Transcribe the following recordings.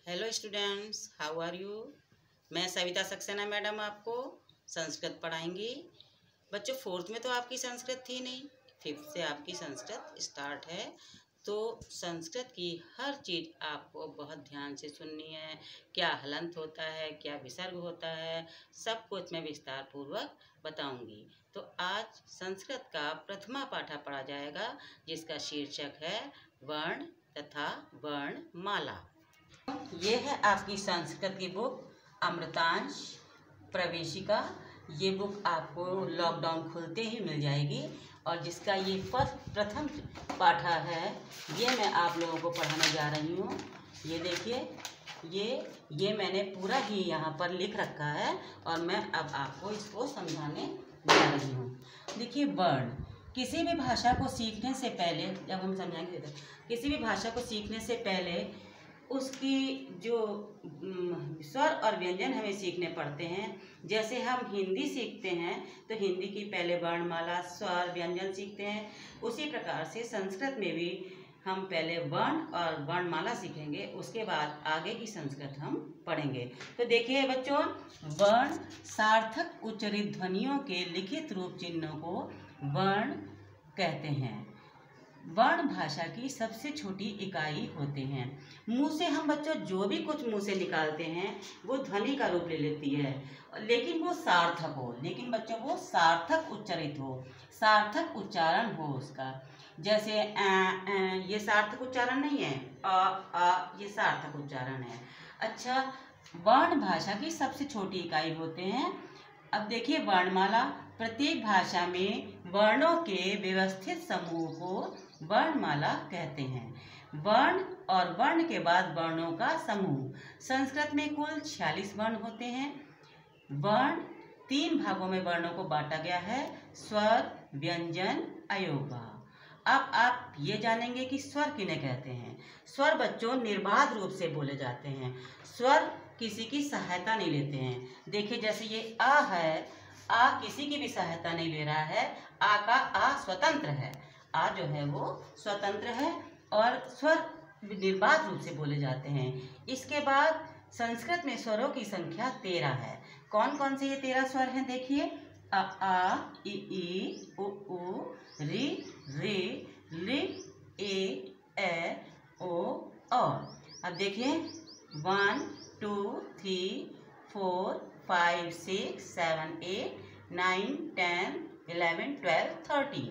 Hello students, how are you. मैं Savita Saxena madam आपको संस्कृत पढ़ाएंगी। बच्चों, फोर्थ में तो आपकी संस्कृत थी नहीं, फिफ्थ से आपकी संस्कृत स्टार्ट है। तो संस्कृत की हर चीज़ आपको बहुत ध्यान से सुननी है। क्या हलंत होता है, क्या विसर्ग होता है, सब कुछ मैं विस्तार पूर्वक बताऊंगी। तो आज संस्कृत का प्रथमा पाठा पढ़ा जाएगा, जिसका शीर्षक है वर्ण तथा वर्णमाला। ये है आपकी संस्कृत की बुक अमृतांश प्रवेशिका। ये बुक आपको लॉकडाउन खुलते ही मिल जाएगी और जिसका ये प्रथम पाठा है, ये मैं आप लोगों को पढ़ाने जा रही हूँ। ये देखिए, ये मैंने पूरा ही यहाँ पर लिख रखा है और मैं अब आपको इसको समझाने जा रही हूँ। देखिए, वर्ण किसी भी भाषा को सीखने से पहले, जब हम समझाएंगे तो किसी भी भाषा को सीखने से पहले उसकी जो स्वर और व्यंजन हमें सीखने पड़ते हैं। जैसे हम हिंदी सीखते हैं तो हिंदी की पहले वर्णमाला, स्वर, व्यंजन सीखते हैं। उसी प्रकार से संस्कृत में भी हम पहले वर्ण और वर्णमाला सीखेंगे, उसके बाद आगे की संस्कृत हम पढ़ेंगे। तो देखिए बच्चों, वर्ण सार्थक उच्चारित ध्वनियों के लिखित रूप चिन्हों को वर्ण कहते हैं। वर्ण भाषा की सबसे छोटी इकाई होते हैं। मुंह से हम बच्चों जो भी कुछ मुंह से निकालते हैं वो ध्वनि का रूप ले लेती है, लेकिन वो सार्थक हो, लेकिन बच्चों वो सार्थक उच्चारित हो, सार्थक उच्चारण हो उसका। जैसे ये सार्थक उच्चारण नहीं है, ये सार्थक उच्चारण है। अच्छा, वर्ण भाषा की सबसे छोटी इकाई होते हैं। अब देखिए, वर्णमाला प्रत्येक भाषा में वर्णों के व्यवस्थित समूह को वर्णमाला कहते हैं। वर्ण और वर्ण के बाद वर्णों का समूह। संस्कृत में कुल 46 वर्ण होते हैं। वर्ण 3 भागों में वर्णों को बांटा गया है: स्वर, व्यंजन, अयोगा। अब आप ये जानेंगे कि स्वर किन्हें कहते हैं। स्वर बच्चों निर्बाध रूप से बोले जाते हैं। स्वर किसी की सहायता नहीं लेते हैं। देखिए, जैसे ये आ है, आ किसी की भी सहायता नहीं ले रहा है। आ का आ स्वतंत्र है, आ जो है वो स्वतंत्र है और स्वर निर्बाध रूप से बोले जाते हैं। इसके बाद संस्कृत में स्वरों की संख्या 13 है। कौन कौन से ये 13 स्वर हैं? देखिए, आ, ई, उ, री, रे, li, ए, ओ, और। अब देखिए, 1 2 3 4 5 6 7 8 9 10 11 12 13।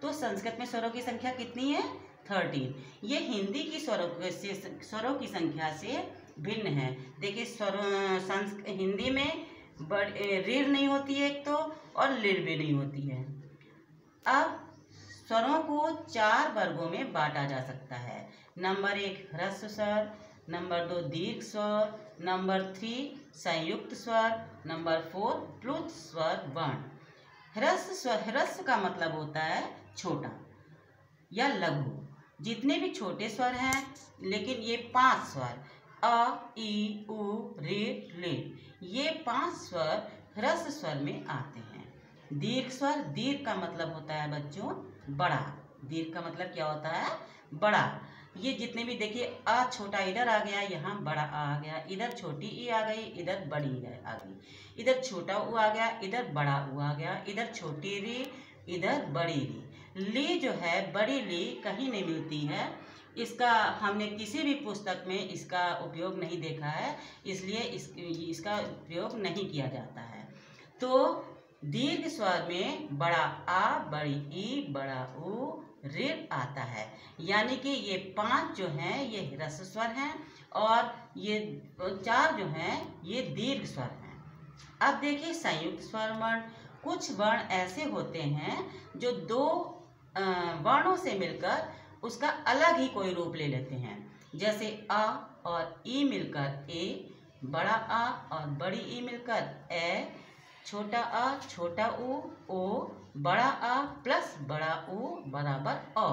तो संस्कृत में स्वरों की संख्या कितनी है? 13। ये हिंदी की स्वरों की संख्या से भिन्न है। देखिए, हिंदी में ऋ नहीं होती है एक तो, और लिर भी नहीं होती है। अब स्वरों को 4 वर्गों में बांटा जा सकता है। नंबर 1 ह्रस्व स्वर, नंबर 2 दीर्घ स्वर, नंबर 3 संयुक्त स्वर, नंबर 4 प्लुत स्वर वर्ण। ह्रस्व का मतलब होता है छोटा या लघु। जितने भी छोटे स्वर हैं, लेकिन ये 5 स्वर अ, ई, उ, रे, ले, ये 5 स्वर ह्रस्व स्वर में आते हैं। दीर्घ स्वर, दीर्घ का मतलब होता है बच्चों बड़ा। दीर्घ का मतलब क्या होता है? बड़ा। ये जितने भी देखिए, आ छोटा इधर आ गया, यहाँ बड़ा आ गया, इधर छोटी ई आ गई, इधर बड़ी आ गई, इधर छोटा उ आ गया, इधर बड़ा उ आ गया, इधर छोटी री, इधर बड़ी री। ली जो है, बड़ी ली कहीं नहीं मिलती है। इसका हमने किसी भी पुस्तक में इसका उपयोग नहीं देखा है, इसलिए इसका प्रयोग नहीं किया जाता है। तो दीर्घ स्वर में बड़ा आ, बड़ी ई, बड़ा उ, ऋ आता है। यानी कि ये 5 जो हैं ये ह्रस्व स्वर हैं और ये 4 जो हैं ये दीर्घ स्वर हैं। अब देखिए, संयुक्त स्वर वर्ण। कुछ वर्ण ऐसे होते हैं जो 2 वर्णों से मिलकर उसका अलग ही कोई रूप ले लेते हैं। जैसे आ और ई मिलकर ए, बड़ा आ और बड़ी ई मिलकर ए, छोटा आ, छोटा ओ, बड़ा आ प्लस बड़ा उ बराबर औ।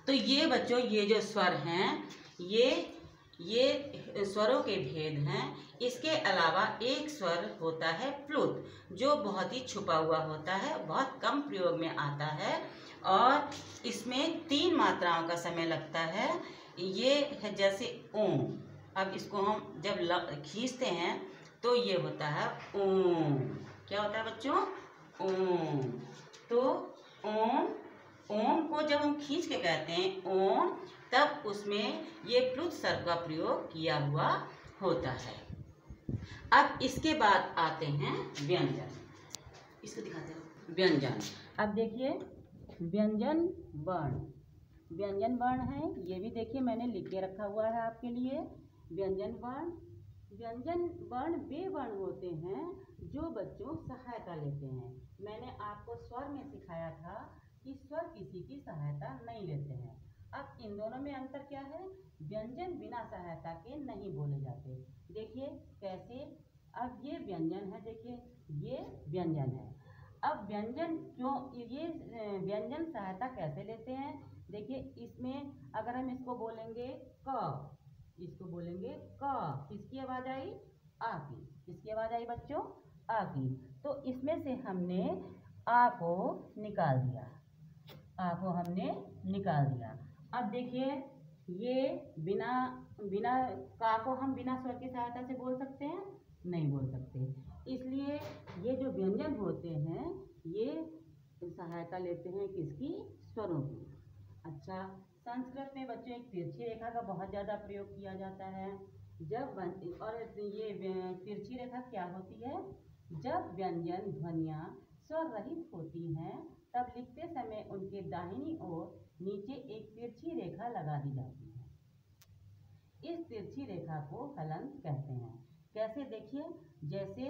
तो ये बच्चों, ये जो स्वर हैं ये स्वरों के भेद हैं। इसके अलावा एक स्वर होता है प्लुत, जो बहुत ही छुपा हुआ होता है, बहुत कम प्रयोग में आता है और इसमें 3 मात्राओं का समय लगता है। ये है जैसे ओम, अब इसको हम जब खींचते हैं तो ये होता है ओम। क्या होता है बच्चों? ओम। तो ओम, ओम को जब हम खींच के कहते हैं ओम, तब उसमें ये प्लुत स्वर का प्रयोग किया हुआ होता है। अब इसके बाद आते हैं व्यंजन। इसको दिखाते हैं व्यंजन। अब देखिए व्यंजन वर्ण, व्यंजन वर्ण है, ये भी देखिए मैंने लिख के रखा हुआ है आपके लिए। व्यंजन वर्ण, व्यंजन वर्ण वे वर्ण होते हैं जो बच्चों सहायता लेते हैं। मैंने आपको स्वर में सिखाया था कि स्वर किसी की सहायता नहीं लेते हैं। अब इन दोनों में अंतर क्या है? व्यंजन बिना सहायता के नहीं बोले जाते। देखिए कैसे, अब ये व्यंजन है, देखिए ये व्यंजन है। अब व्यंजन क्यों, ये व्यंजन सहायता कैसे लेते हैं? देखिए इसमें अगर हम इसको बोलेंगे क, इसको बोलेंगे क, किसकी आवाज आई? आ की। किसकी आवाज आई बच्चों? आ की। तो इसमें से हमने आ को निकाल दिया, आ को हमने निकाल दिया। अब देखिए ये बिना का को हम बिना स्वर की सहायता से बोल सकते हैं? नहीं बोल सकते। इसलिए ये जो व्यंजन होते हैं ये सहायता लेते हैं किसकी? स्वरों की। अच्छा, संस्कृत में बच्चों एक तिरछी रेखा का बहुत ज़्यादा प्रयोग किया जाता है। जब और ये तिरछी रेखा क्या होती है? जब व्यंजन ध्वनियाँ स्वर रहित होती हैं तब लिखते समय उनके दाहिनी ओर नीचे एक तिरछी रेखा लगा दी जाती है। इस तिरछी रेखा को हलंत कहते हैं। कैसे? देखिए जैसे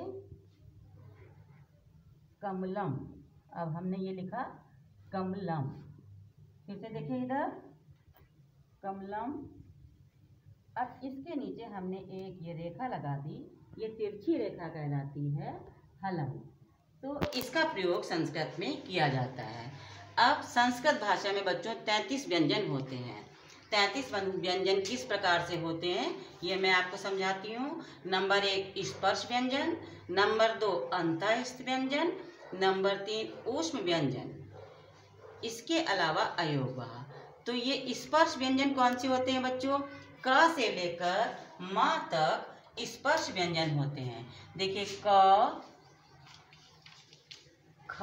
कमलम, अब हमने ये लिखा कमलम, फिर से देखिए इधर कमलम। अब इसके नीचे हमने एक ये रेखा लगा दी, ये तिरछी रेखा कहलाती है हलंत। तो इसका प्रयोग संस्कृत में किया जाता है। अब संस्कृत भाषा में बच्चों 33 व्यंजन होते हैं। 33 व्यंजन किस प्रकार से होते हैं ये मैं आपको समझाती हूँ। नंबर 1 स्पर्श व्यंजन, नंबर 2 अंतःस्थ व्यंजन, नंबर 3 ऊष्म व्यंजन, इसके अलावा अयोगवाह। तो ये स्पर्श व्यंजन कौन से होते हैं बच्चों? क से लेकर म तक स्पर्श व्यंजन होते हैं। देखिए क, ख,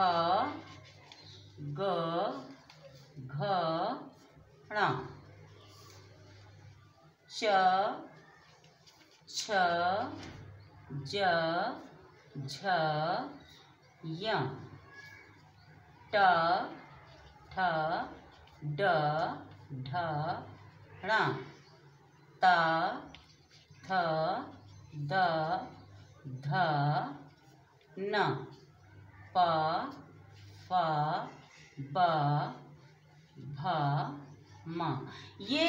ग, घ, ण, च, छ, ज, झ, य, ट, ठ, ड, ढ, ण, त, थ, द, ध, न, प, फ, ब, भ, म। ये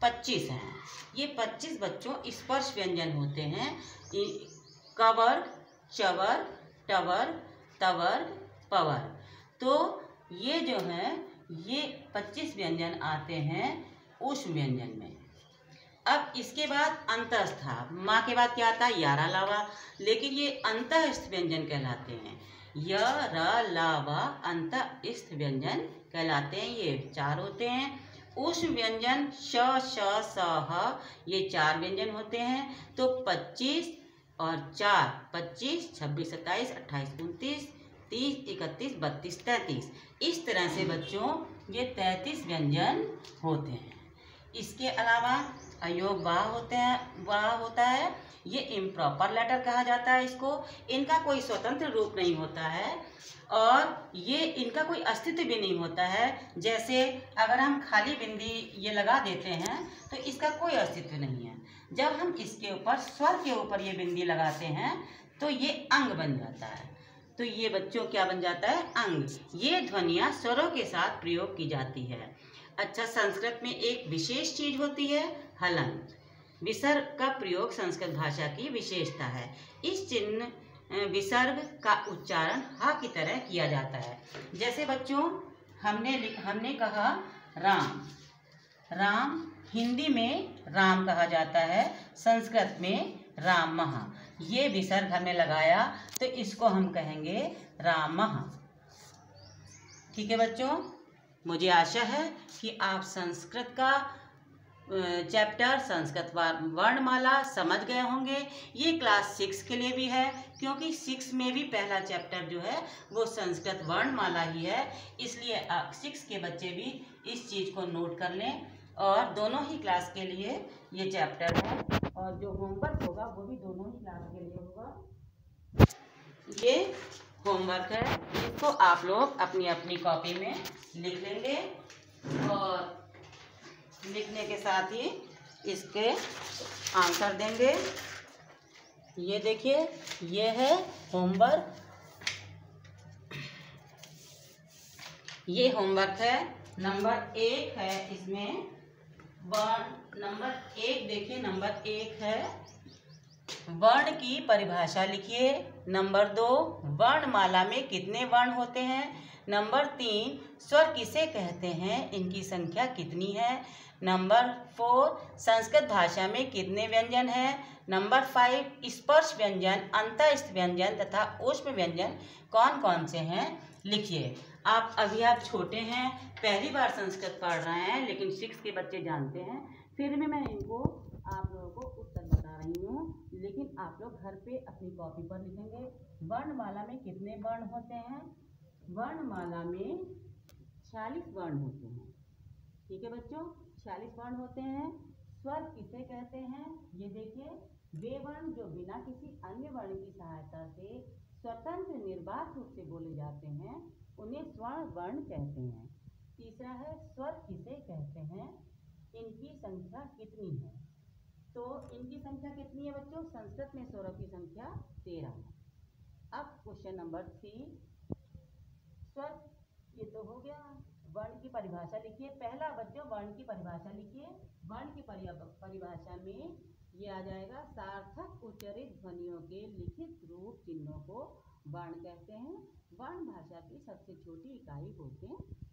25 हैं। ये 25 बच्चों स्पर्श व्यंजन होते हैं। कवर्ग, चवर्ग, टवर्ग, तवर्ग, पवर्ग। तो ये जो है ये 25 व्यंजन आते हैं ऊष्म व्यंजन में। अब इसके बाद अंतःस्थ, माँ के बाद क्या आता है? या, रा, ला, वा, लेकिन ये अंतःस्थ व्यंजन कहलाते हैं। य, र, ला, वा अंतःस्थ व्यंजन कहलाते हैं। ये 4 होते हैं। ऊष्म व्यंजन श, श, स, ह, ये 4 व्यंजन होते हैं। तो 25 और 4 25, 26, 27, 28, 29, 30, 31, 32, 33, इस तरह से बच्चों ये 33 व्यंजन होते हैं। इसके अलावा अयोगवाह होते हैं, वाह होता है, ये इम्प्रॉपर लेटर कहा जाता है इसको। इनका कोई स्वतंत्र रूप नहीं होता है और ये इनका कोई अस्तित्व भी नहीं होता है। जैसे अगर हम खाली बिंदी ये लगा देते हैं तो इसका कोई अस्तित्व नहीं है। जब हम इसके ऊपर स्वर के ऊपर ये बिंदी लगाते हैं तो ये अंग बन जाता है। तो ये बच्चों क्या बन जाता है? अंग। ये ध्वनियाँ स्वरों के साथ प्रयोग की जाती है। अच्छा, संस्कृत में एक विशेष चीज होती है हलंत। विसर्ग का प्रयोग संस्कृत भाषा की विशेषता है। इस चिन्ह विसर्ग का उच्चारण हा की तरह किया जाता है। जैसे बच्चों हमने कहा राम, राम हिंदी में राम कहा जाता है, संस्कृत में रामः। ये विसर्ग हमने लगाया तो इसको हम कहेंगे रामः। ठीक है बच्चों, मुझे आशा है कि आप संस्कृत का चैप्टर संस्कृत वर्णमाला समझ गए होंगे। ये क्लास 6 के लिए भी है, क्योंकि 6 में भी पहला चैप्टर जो है वो संस्कृत वर्णमाला ही है, इसलिए 6 के बच्चे भी इस चीज़ को नोट कर लें। और दोनों ही क्लास के लिए ये चैप्टर है, और जो होमवर्क होगा वो भी दोनों ही क्लास के लिए होगा। ये होमवर्क है, इसको आप लोग अपनी अपनी कॉपी में लिख लेंगे, और लिखने के साथ ही इसके आंसर देंगे। ये देखिए, ये है होमवर्क, ये होमवर्क है। नंबर 1 है इसमें, नंबर 1 देखिए, नंबर 1 है वर्ण की परिभाषा लिखिए। नंबर 2, वर्णमाला में कितने वर्ण होते हैं। नंबर 3, स्वर किसे कहते हैं, इनकी संख्या कितनी है। नंबर 4, संस्कृत भाषा में कितने व्यंजन हैं। नंबर 5, स्पर्श व्यंजन, अंतःस्थ व्यंजन तथा ऊष्म व्यंजन कौन कौन से हैं, लिखिए। आप छोटे हैं, पहली बार संस्कृत पढ़ रहे हैं, लेकिन 6 के बच्चे जानते हैं, फिर भी मैं इनको आप लोगों को उत्तर बता रही हूँ, लेकिन आप लोग घर पे अपनी कॉपी पर लिखेंगे। वर्णमाला में कितने वर्ण होते हैं। वर्णमाला में 46 वर्ण होते हैं, ठीक है बच्चों, 46 वर्ण होते हैं। स्वर किसे कहते हैं, ये देखिए, वे वर्ण जो बिना किसी अन्य वर्ण की सहायता से स्वतंत्र निर्बाध रूप से बोले जाते हैं, उन्हें स्वर्ण वर्ण कहते हैं। तीसरा है, स्वर किसे कहते हैं, इनकी संख्या कितनी है। तो इनकी संख्या कितनी है बच्चों, संस्कृत में स्वरों की संख्या 13 है। अब क्वेश्चन नंबर 3, स्वर, ये तो हो गया। वर्ण की परिभाषा लिखिए। पहला बच्चों, वर्ण की परिभाषा लिखिए। वर्ण की परिभाषा में ये आ जाएगा, सार्थक उच्चारित ध्वनियों के लिखित रूप चिन्हों को वर्ण कहते हैं। वर्ण भाषा की सबसे छोटी इकाई होते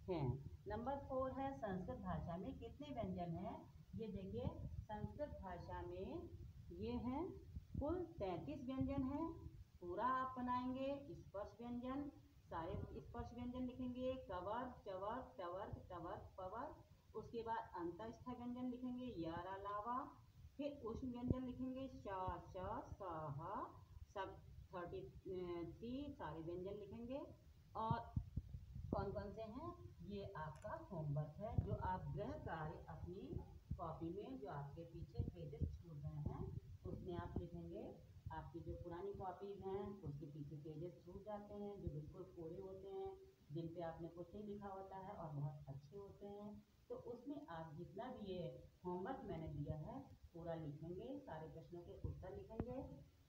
हैं। नंबर 4 है, संस्कृत भाषा में कितने व्यंजन हैं। ये देखिए, संस्कृत भाषा में ये हैं कुल 33 व्यंजन हैं। पूरा आप बनाएंगे। स्पर्श व्यंजन, सारे स्पर्श व्यंजन लिखेंगे, कवर, चवर, टवर्ग, टवर्ग, पवर। उसके बाद अंतःस्थ व्यंजन लिखेंगे, यार अलावा। फिर ऊष्म व्यंजन लिखेंगे, श, श, स, सब 33 सारे व्यंजन लिखेंगे। और कौन कौन से हैं, ये आपका होमवर्क है, जो आप गृह कार्य अपनी कॉपी में, जो आपके पीछे पेजेस छूट गए हैं, उसमें आप लिखेंगे। आपकी जो पुरानी कॉपीज हैं उसके पीछे पेजेस छूट जाते हैं, जो बिल्कुल कोरे होते हैं, जिन पे आपने कुछ नहीं लिखा होता है और बहुत अच्छे होते हैं, तो उसमें आप जितना भी ये होमवर्क मैंने दिया है पूरा लिखेंगे, सारे प्रश्नों के उत्तर लिखेंगे।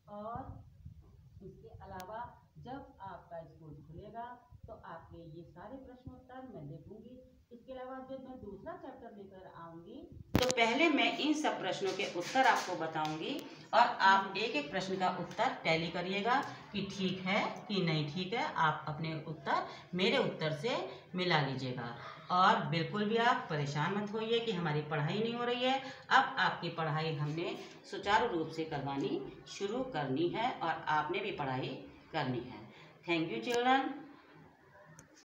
और इसके अलावा जब आपका स्कूल खुलेगा तो आपके ये सारे प्रश्नोत्तर मैं देखूंगी। इसके अलावा जब मैं दूसरा चैप्टर लेकर आऊंगी तो पहले मैं इन सब प्रश्नों के उत्तर आपको बताऊंगी, और आप एक एक प्रश्न का उत्तर टैली करिएगा कि ठीक है कि नहीं ठीक है। आप अपने उत्तर मेरे उत्तर से मिला लीजिएगा, और बिल्कुल भी आप परेशान मत होइए कि हमारी पढ़ाई नहीं हो रही है। अब आपकी पढ़ाई हमने सुचारू रूप से करवानी शुरू करनी है, और आपने भी पढ़ाई करनी है। Thank you children.